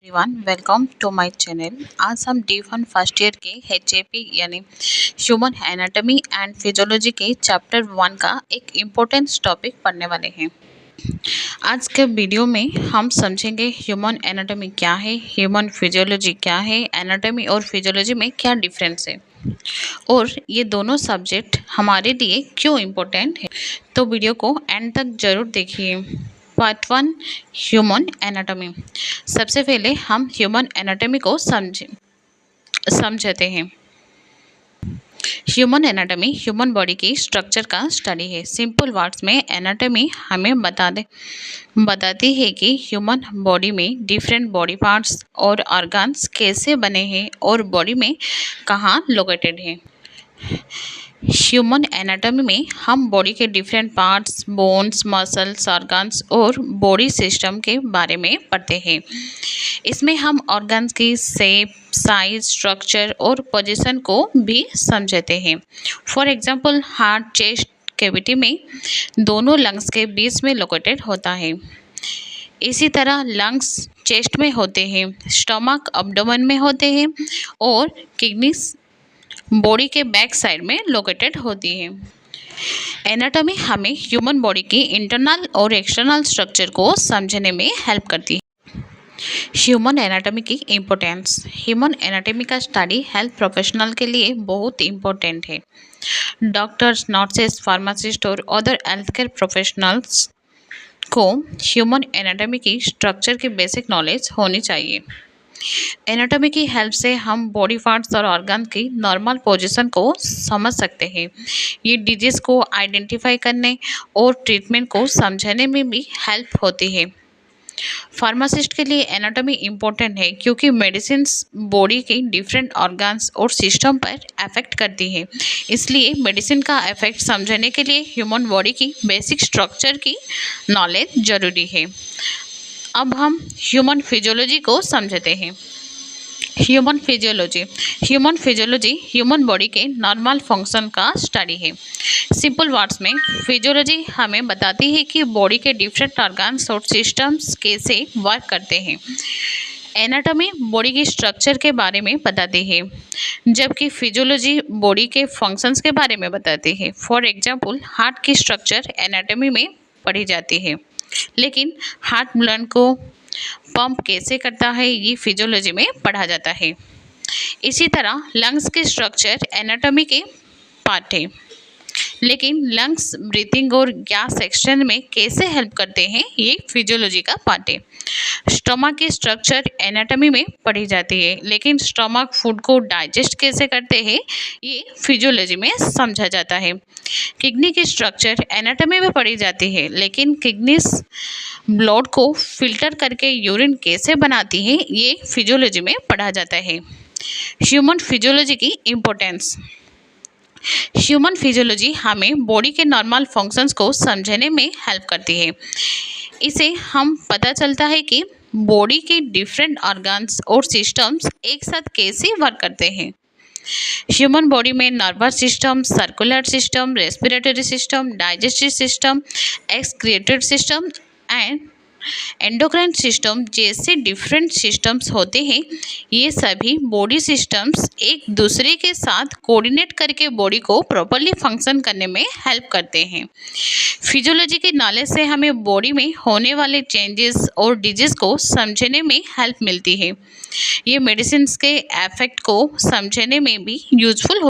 Everyone welcome to my channel. आज हम D1 first year के HAP यानी ह्यूमन एनाटॉमी एंड फिजियोलॉजी के चैप्टर 1 का एक इम्पोर्टेंट टॉपिक पढ़ने वाले हैं। आज के वीडियो में हम समझेंगे ह्यूमन एनाटॉमी क्या है, ह्यूमन फिजियोलॉजी क्या है, एनाटॉमी और फिजियोलॉजी में क्या डिफरेंस है और ये दोनों सब्जेक्ट हमारे लिए क्यों इम्पोर्टेंट है। तो वीडियो को एंड तक ज़रूर देखिए। Part 1 human anatomy. सबसे पहले हम ह्यूमन एनाटॉमी को समझते हैं। ह्यूमन एनाटॉमी ह्यूमन बॉडी की स्ट्रक्चर का स्टडी है। सिंपल वर्ड्स में एनाटॉमी हमें बताती है कि ह्यूमन बॉडी में डिफरेंट बॉडी पार्ट्स और ऑर्गन्स कैसे बने हैं और बॉडी में कहाँ लोकेटेड है। ह्यूमन एनाटॉमी में हम बॉडी के different parts, bones, muscles, organs और बॉडी सिस्टम के बारे में पढ़ते हैं। इसमें हम ऑर्गन्स की शेप, साइज, स्ट्रक्चर और पोजीशन को भी समझते हैं। For example, heart chest cavity में दोनों लंग्स के बीच में लोकेटेड होता है। इसी तरह लंग्स चेस्ट में होते हैं, स्टमक एब्डोमेन में होते हैं और किडनीज बॉडी के बैक साइड में लोकेटेड होती है। एनाटॉमी हमें ह्यूमन बॉडी की इंटरनल और एक्सटर्नल स्ट्रक्चर को समझने में हेल्प करती है। ह्यूमन एनाटॉमी की इम्पोर्टेंस। ह्यूमन एनाटॉमी का स्टडी हेल्थ प्रोफेशनल के लिए बहुत इम्पोर्टेंट है। डॉक्टर्स, नर्सेस, फार्मासिस्ट और अदर हेल्थ केयर प्रोफेशनल्स को ह्यूमन एनाटॉमी की स्ट्रक्चर की बेसिक नॉलेज होनी चाहिए। एनाटॉमी की हेल्प से हम बॉडी पार्ट्स और ऑर्गन की नॉर्मल पोजीशन को समझ सकते हैं। ये डिजीज को आइडेंटिफाई करने और ट्रीटमेंट को समझने में भी हेल्प होती है। फार्मासिस्ट के लिए एनाटॉमी इम्पोर्टेंट है क्योंकि मेडिसिन्स बॉडी के डिफरेंट ऑर्गन्स और सिस्टम पर अफेक्ट करती है। इसलिए मेडिसिन का इफेक्ट समझने के लिए ह्यूमन बॉडी की बेसिक स्ट्रक्चर की नॉलेज ज़रूरी है। अब हम ह्यूमन फिजियोलॉजी को समझते हैं। ह्यूमन फिजियोलॉजी ह्यूमन बॉडी के नॉर्मल फंक्शन का स्टडी है। सिंपल वर्ड्स में फिजियोलॉजी हमें बताती है कि बॉडी के डिफरेंट ऑर्गन्स और सिस्टम्स कैसे वर्क करते हैं। एनाटॉमी बॉडी की स्ट्रक्चर के बारे में बताती है, जबकि फिजियोलॉजी बॉडी के फंक्शंस के बारे में बताती है। फॉर एग्जांपल, हार्ट की स्ट्रक्चर एनाटॉमी में पढ़ी जाती है, लेकिन हार्ट ब्लड को पंप कैसे करता है ये फिजियोलॉजी में पढ़ा जाता है। इसी तरह लंग्स के स्ट्रक्चर एनाटॉमी के पार्ट है, लेकिन लंग्स ब्रीथिंग और गैस एक्सचेंज में कैसे हेल्प करते हैं ये फिजियोलॉजी का पार्ट है। स्टमक की स्ट्रक्चर एनाटॉमी में पढ़ी जाती है, लेकिन स्टमक फूड को डाइजेस्ट कैसे करते हैं ये फिजियोलॉजी में समझा जाता है। किडनी की स्ट्रक्चर एनाटॉमी में पढ़ी जाती है, लेकिन किडनीज ब्लड को फिल्टर करके यूरिन कैसे बनाती है ये फिजियोलॉजी में पढ़ा जाता है। ह्यूमन फिजियोलॉजी की इम्पोर्टेंस। ह्यूमन फिजियोलॉजी हमें बॉडी के नॉर्मल फंक्शंस को समझने में हेल्प करती है। इसे हम पता चलता है कि बॉडी के डिफरेंट ऑर्गन्स और सिस्टम्स एक साथ कैसे वर्क करते हैं। ह्यूमन बॉडी में nervous system, circular system, respiratory system, digestive system, excretory system and endocrine system जैसे डिफरेंट सिस्टम्स होते हैं। ये सभी बॉडी सिस्टम्स एक दूसरे के साथ कोऑर्डिनेट करके बॉडी को प्रॉपर्ली फंक्शन करने में हेल्प करते हैं। फिजियोलॉजी के नॉलेज से हमें बॉडी में होने वाले चेंजेस और डिजीज को समझने में हेल्प मिलती है। ये मेडिसिन के इफेक्ट को समझने में भी यूजफुल